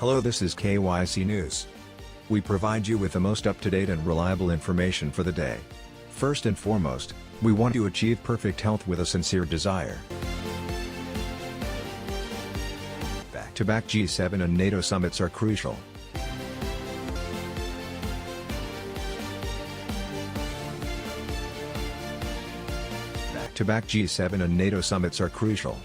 Hello, this is KYC News. We provide you with the most up-to-date and reliable information for the day. First and foremost, we want to achieve perfect health with a sincere desire. Back-to-back G7 and NATO summits are crucial. Back-to-back G7 and NATO summits are crucial.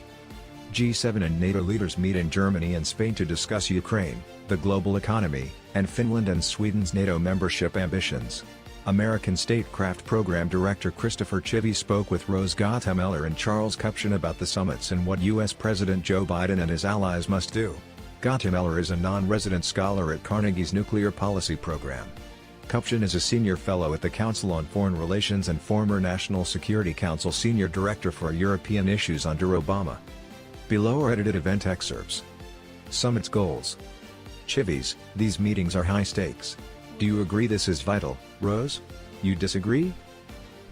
G7 and NATO leaders meet in Germany and Spain to discuss Ukraine, the global economy, and Finland and Sweden's NATO membership ambitions. American Statecraft Program Director Christopher Chivy spoke with Rose Gottemoeller and Charles Kupchan about the summits and what U.S. President Joe Biden and his allies must do. Gottemoeller is a non-resident scholar at Carnegie's Nuclear Policy Program. Kupchan is a senior fellow at the Council on Foreign Relations and former National Security Council Senior Director for European Issues under Obama. Below are edited event excerpts. Summit's goals. Chivies, these meetings are high stakes. Do you agree this is vital, Rose? You disagree?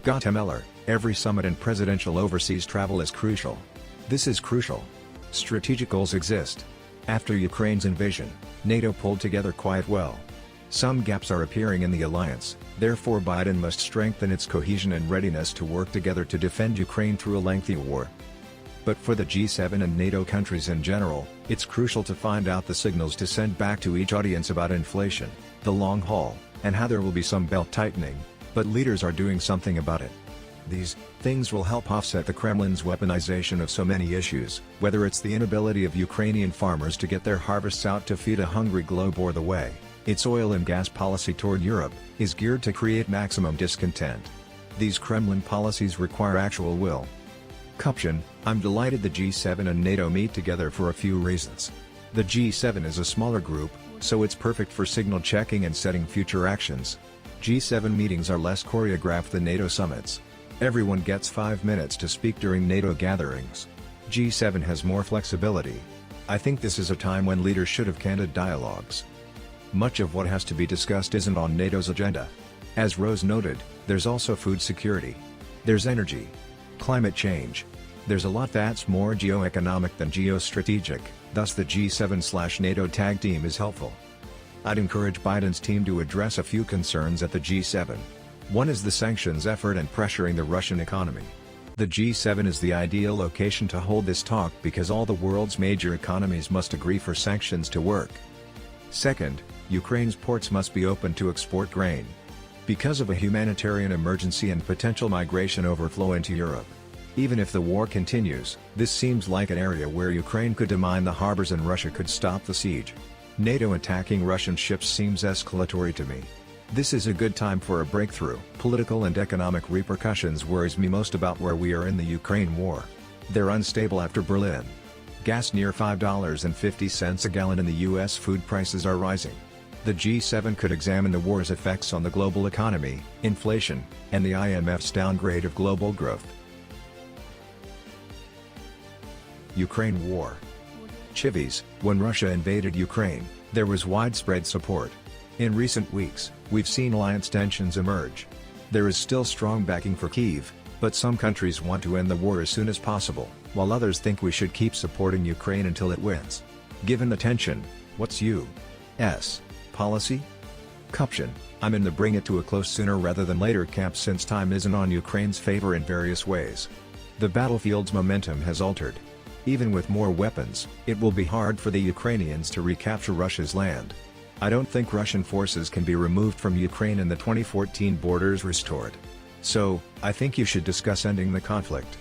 Gottemoeller, every summit and presidential overseas travel is crucial. This is crucial. Strategic goals exist. After Ukraine's invasion, NATO pulled together quite well. Some gaps are appearing in the alliance, therefore Biden must strengthen its cohesion and readiness to work together to defend Ukraine through a lengthy war. But for the G7 and NATO countries in general, it's crucial to find out the signals to send back to each audience about inflation, the long haul, and how there will be some belt-tightening, but leaders are doing something about it. These things will help offset the Kremlin's weaponization of so many issues, whether it's the inability of Ukrainian farmers to get their harvests out to feed a hungry globe or the way its oil and gas policy toward Europe is geared to create maximum discontent. These Kremlin policies require actual will. Kupchan, I'm delighted the G7 and NATO meet together for a few reasons. The G7 is a smaller group, so it's perfect for signal checking and setting future actions. G7 meetings are less choreographed than NATO summits. Everyone gets 5 minutes to speak during NATO gatherings. G7 has more flexibility. I think this is a time when leaders should have candid dialogues. Much of what has to be discussed isn't on NATO's agenda. As Rose noted, there's also food security. There's energy. Climate change. There's a lot that's more geoeconomic than geostrategic, thus the G7/NATO tag team is helpful. I'd encourage Biden's team to address a few concerns at the G7. One is the sanctions effort and pressuring the Russian economy. The G7 is the ideal location to hold this talk because all the world's major economies must agree for sanctions to work. Second, Ukraine's ports must be open to export grain. Because of a humanitarian emergency and potential migration overflow into Europe. Even if the war continues, this seems like an area where Ukraine could demine the harbors and Russia could stop the siege. NATO attacking Russian ships seems escalatory to me. This is a good time for a breakthrough. Political and economic repercussions worries me most about where we are in the Ukraine war. They're unstable after Berlin. Gas near $5.50 a gallon in the US. Food prices are rising. The G7 could examine the war's effects on the global economy, inflation, and the IMF's downgrade of global growth. Ukraine war. Chivies, when Russia invaded Ukraine, there was widespread support. In recent weeks, we've seen alliance tensions emerge. There is still strong backing for Kyiv, but some countries want to end the war as soon as possible, while others think we should keep supporting Ukraine until it wins. Given the tension, what's U.S. policy? Kupchan, I'm in the bring it to a close sooner rather than later camp since time isn't on Ukraine's favor in various ways. The battlefield's momentum has altered. Even with more weapons, it will be hard for the Ukrainians to recapture Russia's land. I don't think Russian forces can be removed from Ukraine and the 2014 borders restored. So, I think you should discuss ending the conflict.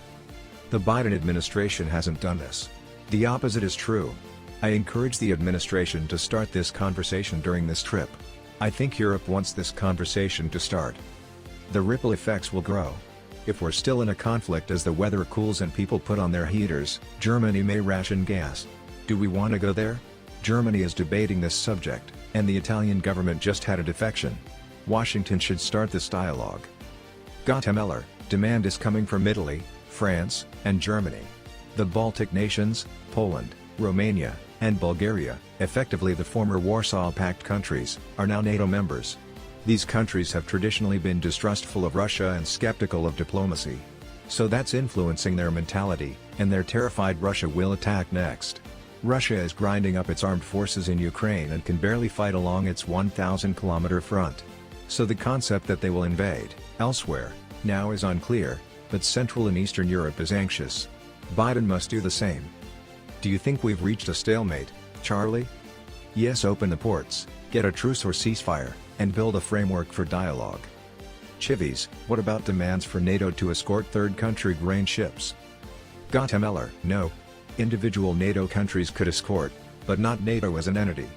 The Biden administration hasn't done this. The opposite is true. I encourage the administration to start this conversation during this trip. I think Europe wants this conversation to start. The ripple effects will grow. If we're still in a conflict as the weather cools and people put on their heaters, Germany may ration gas. Do we want to go there? Germany is debating this subject, and the Italian government just had a defection. Washington should start this dialogue. Gottemoeller, demand is coming from Italy, France, and Germany. The Baltic nations, Poland, Romania, and Bulgaria, effectively the former Warsaw Pact countries, are now NATO members. These countries have traditionally been distrustful of Russia and skeptical of diplomacy. So that's influencing their mentality, and they're terrified Russia will attack next. Russia is grinding up its armed forces in Ukraine and can barely fight along its 1,000-kilometer front. So the concept that they will invade elsewhere now is unclear, but Central and Eastern Europe is anxious. Biden must do the same. Do you think we've reached a stalemate, Charlie? Yes, open the ports, get a truce or ceasefire, and build a framework for dialogue. Chivies, what about demands for NATO to escort third country grain ships? Guatemala, no. Individual NATO countries could escort, but not NATO as an entity.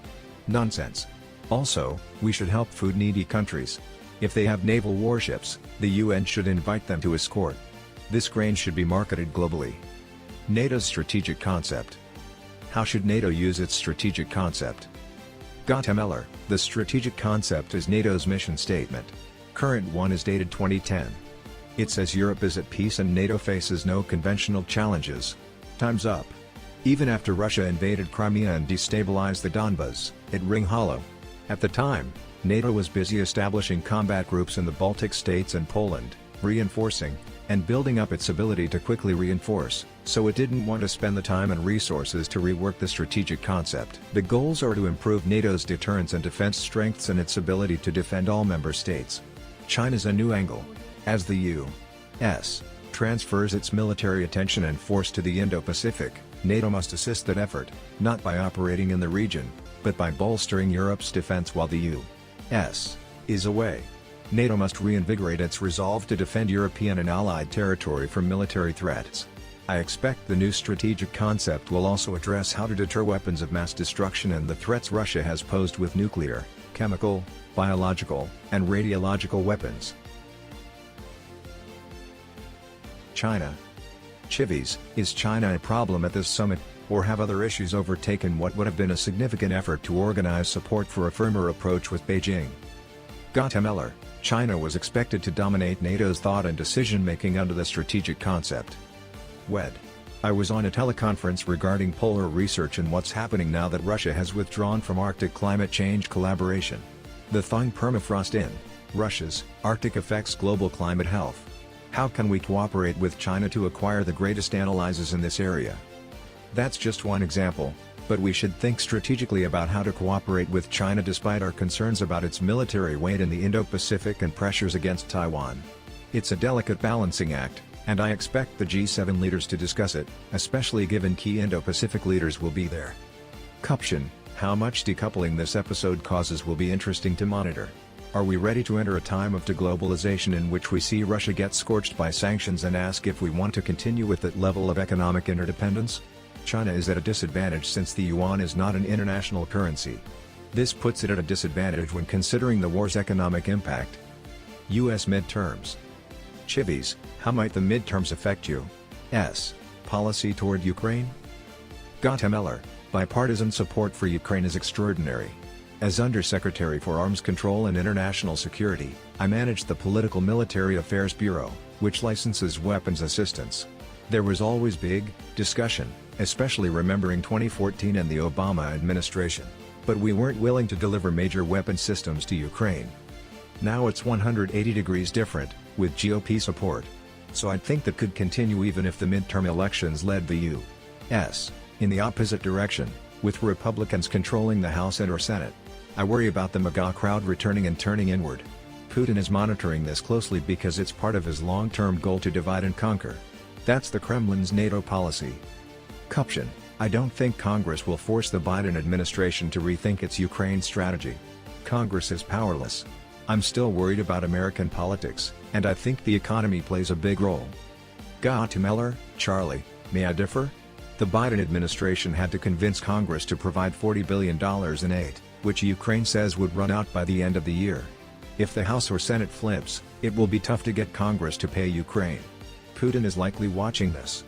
Nonsense. Also, we should help food-needy countries. If they have naval warships, the UN should invite them to escort. This grain should be marketed globally. NATO's strategic concept. How should NATO use its strategic concept? Guatemala, the strategic concept is NATO's mission statement. Current one is dated 2010. It says Europe is at peace and NATO faces no conventional challenges. Time's up. Even after Russia invaded Crimea and destabilized the Donbas, it rang hollow. At the time, NATO was busy establishing combat groups in the Baltic states and Poland, reinforcing, and building up its ability to quickly reinforce, so it didn't want to spend the time and resources to rework the strategic concept. The goals are to improve NATO's deterrence and defense strengths and its ability to defend all member states. China's a new angle. As the U.S. transfers its military attention and force to the Indo-Pacific, NATO must assist that effort, not by operating in the region, but by bolstering Europe's defense while the U.S. is away. NATO must reinvigorate its resolve to defend European and Allied territory from military threats. I expect the new strategic concept will also address how to deter weapons of mass destruction and the threats Russia has posed with nuclear, chemical, biological, and radiological weapons. China. Chivies, is China a problem at this summit, or have other issues overtaken what would have been a significant effort to organize support for a firmer approach with Beijing? Guatemala, China was expected to dominate NATO's thought and decision-making under the strategic concept. I was on a teleconference regarding polar research and what's happening now that Russia has withdrawn from Arctic climate change collaboration. The thawing permafrost in Russia's Arctic affects global climate health. How can we cooperate with China to acquire the greatest analyzers in this area? That's just one example, but we should think strategically about how to cooperate with China despite our concerns about its military weight in the Indo-Pacific and pressures against Taiwan. It's a delicate balancing act, and I expect the G7 leaders to discuss it, especially given key Indo-Pacific leaders will be there. Caption: how much decoupling this episode causes will be interesting to monitor. Are we ready to enter a time of deglobalization in which we see Russia get scorched by sanctions and ask if we want to continue with that level of economic interdependence? China is at a disadvantage since the yuan is not an international currency. This puts it at a disadvantage when considering the war's economic impact. U.S. midterms. Chivies, how might the midterms affect U.S. policy toward Ukraine? Guatemala, bipartisan support for Ukraine is extraordinary. As Undersecretary for Arms Control and International Security, I manage the Political Military Affairs Bureau, which licenses weapons assistance. There was always big discussion, especially remembering 2014 and the Obama administration, but we weren't willing to deliver major weapon systems to Ukraine. Now it's 180 degrees different, with GOP support. So I think that could continue even if the midterm elections led the U.S. in the opposite direction, with Republicans controlling the House and or Senate. I worry about the MAGA crowd returning and turning inward. Putin is monitoring this closely because it's part of his long-term goal to divide and conquer. That's the Kremlin's NATO policy. Caption: I don't think Congress will force the Biden administration to rethink its Ukraine strategy. Congress is powerless. I'm still worried about American politics, and I think the economy plays a big role. Guatemala, Charlie, may I differ? The Biden administration had to convince Congress to provide $40 billion in aid, which Ukraine says would run out by the end of the year. If the House or Senate flips, it will be tough to get Congress to pay Ukraine. Putin is likely watching this.